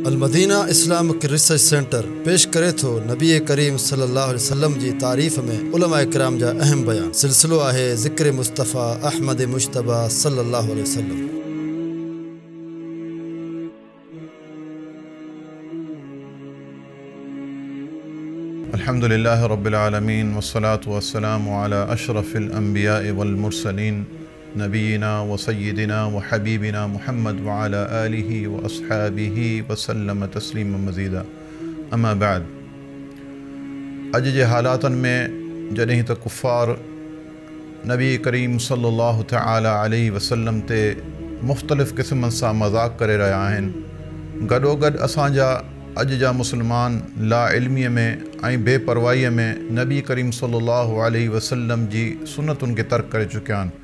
अल Medina Islamic research centre पेश करे थो नबी करीम सल्लल्लाहु अलैहि वसल्लम जी तारीफ़ में उलमाए किराम जा अहम बयान। सिलसिलो आहे ज़िक्र मुस्तफ़ा अहमद मुश्तबा सल्लल्लाहु अलैहि वसल्लम। अल्हम्दुलिल्लाहि रब्बिल आलमीन वस्सलातु वस्सलामु अला अशरफिल अंबिया वल मुरसलीन नबीना व सय्यिदिना व हबीबिना मुहम्मद व अला आलिहि व अस्हाबिहि वसल्लम तस्लीमा मज़ीदा। अम्मा बाद, अॼु जे हालातनि में जॾहिं त कुफ़ार नबी करीम सल्लल्लाहु तआला अलैहि वसल्लम ते मुख़्तलिफ़ क़िस्मनि सां मज़ाक़ करे रहिया आहिनि, गॾोगॾु असांजा अॼु जा मुस्लमान ला इल्मीअ में ऐं बेपरवाहीअ में नबी करीम सल्लल्लाहु अलैहि वसल्लम जी सुन्नतुनि खे तर्क करे चुकिया आहिनि।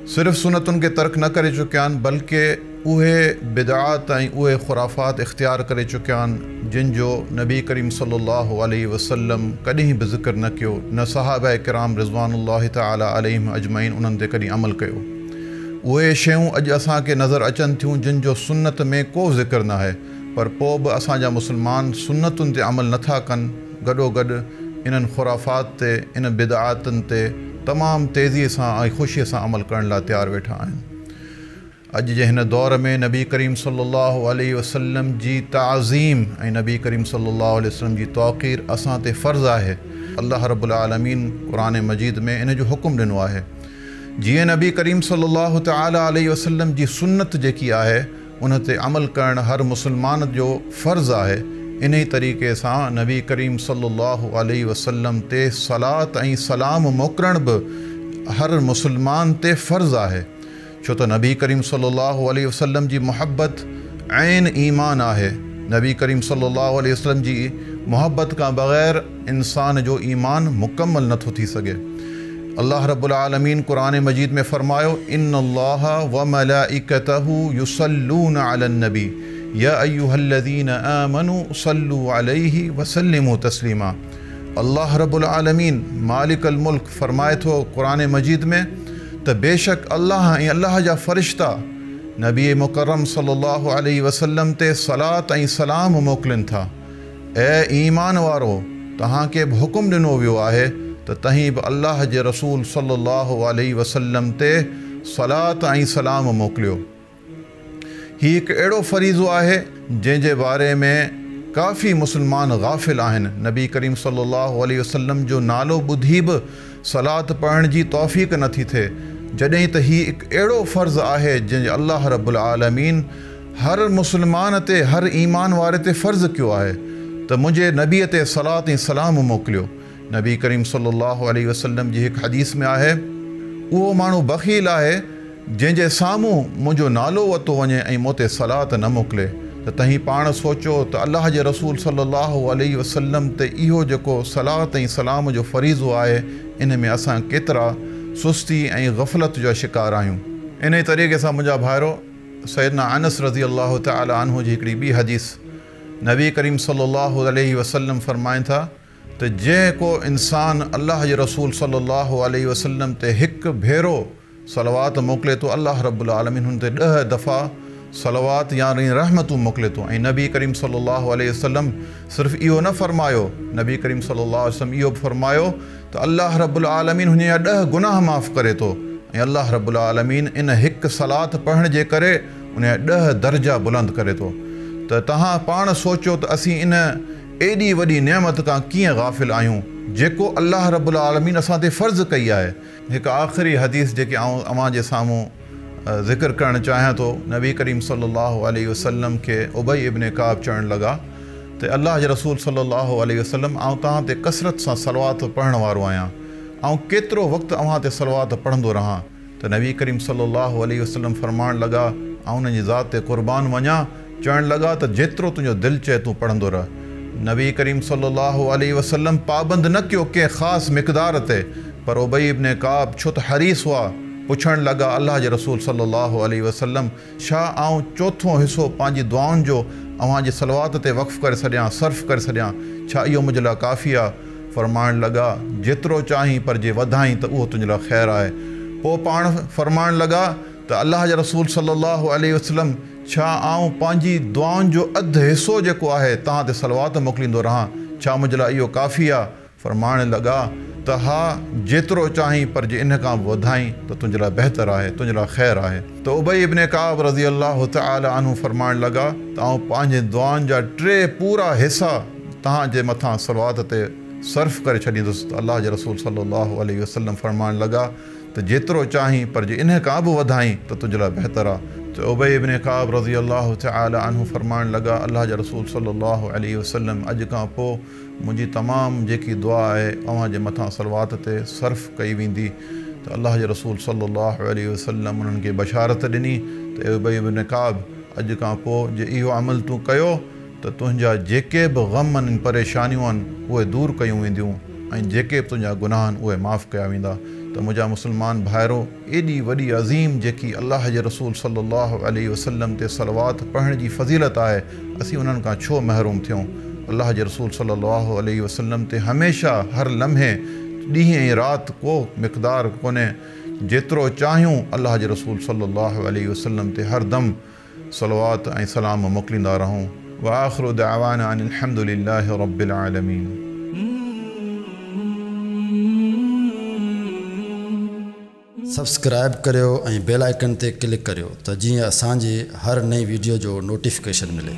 सिर्फ़ु सुन्नतुनि खे तर्क न करे चुकिया आहिनि, बल्कि उहे बिदआत ऐं उहे ख़ुराफ़ात इख़्तियार करे चुकिया आहिनि जिन जो नबी करीम सल्लल्लाहु अलैहि वसल्लम कॾहिं बि ज़िक्र न कयो, न सहाबा किराम रिज़वानुल्लाहि तआला अलैहिम अजमईन उन्हनि ते कॾहिं अमल कयो। उहे शयूं अॼु असांखे नज़र अचनि थियूं जिन जो सुन्नत में को ज़िक्र न आहे, पर पोइ बि असांजा मुस्लमान सुन्नतुनि ते अमल नथा कनि, गॾोगॾु इन्हनि ख़ुराफ़ात ते, इन बिदआतुनि ते तमामु तेज़ीअ सां ऐं ख़ुशीअ सां अमल करण लाइ तयारु वेठा आहिनि। अॼु जे हिन दौर में नबी करीम सल्लल्लाहु अलैहि वसल्लम जी ताज़ीम ऐं नबी करीम सल्लल्लाहु अलैहि वसल्लम जी तौक़ीर असां ते फ़र्ज़ु आहे। अल्लाह रब्बुल आलमीन क़ुरान मजीद में इन जो हुकुम ॾिनो आहे, जीअं नबी करीम सल्लल्लाहु तआला अलैहि वसल्लम जी सुन्नत जेकी आहे उन ते अमल करणु हर मुस्लमान जो फ़र्ज़ु आहे, इन ई तरीक़े सां नबी करीम सल्लल्लाहु अलैहि वसल्लम ते सलात ऐं सलाम मोकिलणु बि हर मुस्लमान ते फ़र्ज़ु आहे। छो त नबी करीम सल्लल्लाहु अलैहि वसल्लम जी मुहब्बत ऐन ईमान आहे। नबी करीम सल्लल्लाहु अलैहि वसल्लम जी मुहब्बत खां बग़ैर इंसान जो ईमान मुकम्मल नथो थी सघे। अल्लाह रब्बुल आलमीन क़ुरान मजीद में फ़रमायो, इन्नल्लाह व मलाइकतहु युसल्लूना अलन नबी या अय्युहल्लज़ीना आमनू सल्लू अलैहि व सल्लिमू तस्लीमा। अल्लाह रब्बुल आलमीन मालिकल मुल्क फ़रमाए थो क़ुरान मजीद में त बेशक अल्लाह ऐं अल्लाह जा फ़रिश्ता नबी मुकर्रम सल्लल्लाहु अलैहि वसल्लम ते सलात ऐं सलाम मोकिलिन था। ऐं ईमान वारो, तव्हांखे बि हुकुम ॾिनो वियो आहे त तव्हीं बि अल्लाह जे रसूल सल्लल्लाहु अलैहि वसल्लम ते सलात ऐं सलाम मोकिलियो। ही हिकु अहिड़ो फ़रीज़ो आहे जंहिंजे बारे में काफ़ी मुस्लमान गाफ़िल आहिनि। नबी करीम सल्लल्लाहु अलैहि वसल्लम जो नालो ॿुधी बि सलात पढ़ण जी तौफ़ीक़ नथी थिए, जॾहिं त ही हिकु अहिड़ो फ़र्ज़ु आहे जंहिंजे अल्लाह रब्बुल आलमीन हर मुस्लमान ते, हर ईमान वारे ते फ़र्ज़ु कयो आहे त मुंहिंजे नबीअ ते सलात ऐं सलाम मोकिलियो। नबी करीम सल्लल्लाहु अलैहि वसल्लम जी हिकु हदीस में आहे, उहो माण्हू बख़ील आहे जंहिंजे साम्हूं मुंहिंजो नालो वरितो वञे ऐं मूं ते सलात न मोकिले। त तव्हीं पाण सोचो त अल्लाह जे रसूल सल्लल्लाहु अलैहि वसल्लम ते इहो जेको सलात ऐं सलाम जो फ़रीज़ो आहे, इन में असां केतिरा सुस्ती ऐं ग़फ़लत जा शिकार आहियूं। इन ई तरीक़े सां मुंहिंजा भाइरो सैयदना अनस रज़ी अल्लाह तआला अन्हु जी हिकिड़ी ॿी हदीस, नबी करीम सल्लल्लाहु अलैहि वसल्लम फ़रमाइनि था त जंहिं को इंसान अल्लाह जे रसूल सल्लल्लाहु अलैहि वसल्लम ते हिकु भेरो सलवात मोकिले थो, अल्लाह रब्बुल आलमीन हुन ते 10 दफ़ा सलवात यानी रहमतूं मोकिले थो। ऐं नबी करीम सल्लल्लाहु अलैहि वसल्लम सिर्फ़ु इहो न फ़रमायो, नबी करीम सल्लल्लाहु अलैहि वसल्लम इहो बि फ़रमायो त अल्लाह रब्बुल आलमीन हुन जा 10 गुनाह माफ़ करे थो, ऐं अल्लाह रब्बुल आलमीन इन हिकु सलात पढ़ण जे करे उन जा 10 दर्जा बुलंद करे थो। त तव्हां पाण सोचो त असीं इन एॾी वॾी नेमत खां कीअं गाफ़िल आहियूं जेको अल्लाह रब्बुल आलमीन असां ते फ़र्ज़ु कई आहे। हिकु आख़िरी हदीस जेके आउं अव्हां जे साम्हूं ज़िक्र करणु चाहियां थो, नबी करीम सल्लल्लाहु अलैहि वसल्लम खे उबई इब्न काब चवणु लॻा त अल्लाह जे रसूल सल्लल्लाहु अलैहि वसल्लम, आउं तव्हां ते कसरत सां सलवात पढ़ण वारो आहियां, ऐं केतिरो वक़्तु अव्हां ते सलवात पढ़ंदो रहां। त नबी करीम सल्लल्लाहु अलैहि वसल्लम फ़रमाइणु लॻा, ऐं उन्हनि जी ज़ात ते क़ुर्बान वञा, चवणु लॻा त जेतिरो तुंहिंजो दिलि चए तूं पढ़ंदो रह। नबी करीम सल्लल्लाहु अलैहि वसल्लम पाबंद न कयो कंहिं ख़ासि मिक़दार ते, पर उबई इब्न काब छो त हरीस हुआ, पुछणु लॻा अल्लाह जे रसूल सल्लल्लाहु अलैहि वसल्लम, छा आउं चोथों हिसो पंहिंजी दुआउनि जो अव्हां जी सलवात ते वक़्फ़ करे छॾियां, सर्फ़ करे छॾियां, छा इहो मुंहिंजे लाइ काफ़ी आहे? फ़रमाइणु लॻा, जेतिरो चाहीं पर जे वधाई त उहो तुंहिंजे लाइ ख़ैरु आहे। पोइ पाण फ़रमाइणु लॻा त अल्लाह जे रसूल सल्लल्लाहु अलैहि वसल्लम छा आऊं पंहिंजी दुआउनि जो अधु हिसो जेको आहे तव्हां ते सलवात मोकिलींदो रहां, छा मुंहिंजे लाइ इहो काफ़ी आहे? फरमाइण लॻा त हा, जेतिरो चाहीं, पर जे इन खां वधाई त तुंहिंजे लाइ बहितर आहे, तुंहिंजे लाइ ख़ैरु आहे। त उबई इब्न काब रज़ी अल्लाह तआला अन्हु फरमाइण लॻा त आऊं पंहिंजे दुआउनि जा 3 पूरा हिसा तव्हांजे मथां सलवात ते सर्फ़ करे छॾींदुसि। त अल्लाह जे रसूल सल्लल्लाहु अलैहि वसल्लम फरमाइण लॻा त जेतिरो चाहीं, पर जे इन खां बि वधाई त तुंहिंजे लाइ बहितर आहे। त उबई इब्न काब रज़ी अल्लाह तआला अन्हु फरमाइण लॻा अल्लाह जे रसूल सल्लल्लाहु अलैहि वसल्लम अॼु खां पोइ मुंहिंजी तमामु जेकी दुआ आहे अव्हां जे मथां सलवात ते सर्फ़ कई वेंदी। त अल्लाह जे रसूल सल्लल्लाहु अलैहि वसल्लम उन्हनि खे बशारत ॾिनी त उबई इब्न काब, अॼु खां पोइ जे इहो अमल तूं कयो त तुंहिंजा जेके बि ग़म आहिनि, परेशानियूं आहिनि, उहे दूरि कयूं वेंदियूं ऐं जेके बि तुंहिंजा गुनाह आहिनि उहे माफ़ कया वेंदा। त मुंहिंजा मुस्लमान भाइरो, एॾी वॾी अज़ीम जेकी अल्लाह जे रसूल सल्लल्लाहु अलैहि वसल्लम ते सलवात पढ़ण जी फ़ज़ीलत आहे, असीं उन्हनि खां छो महरूम थियूं? अल्लाह जे रसूल सल्लल्लाहु अलैहि वसल्लम ते हमेशह हर लम्हे ॾींहं ऐं राति को मिक़दार कोन्हे, जेतिरो चाहियूं अल्लाह जे रसूल सल्लल्लाहु अलैहि वसल्लम ते हर दम सलवात ऐं सलाम मोकिलींदा रहूं। व आख़िरु दअवाना अनिल हम्दुलिल्लाहि रब्बिल आलमीन। सब्सक्राइब करियो ऐं बेल आइकन ते क्लिक करियो त जीअं असांजी हर नई वीडियो जो नोटिफिकेशन मिले।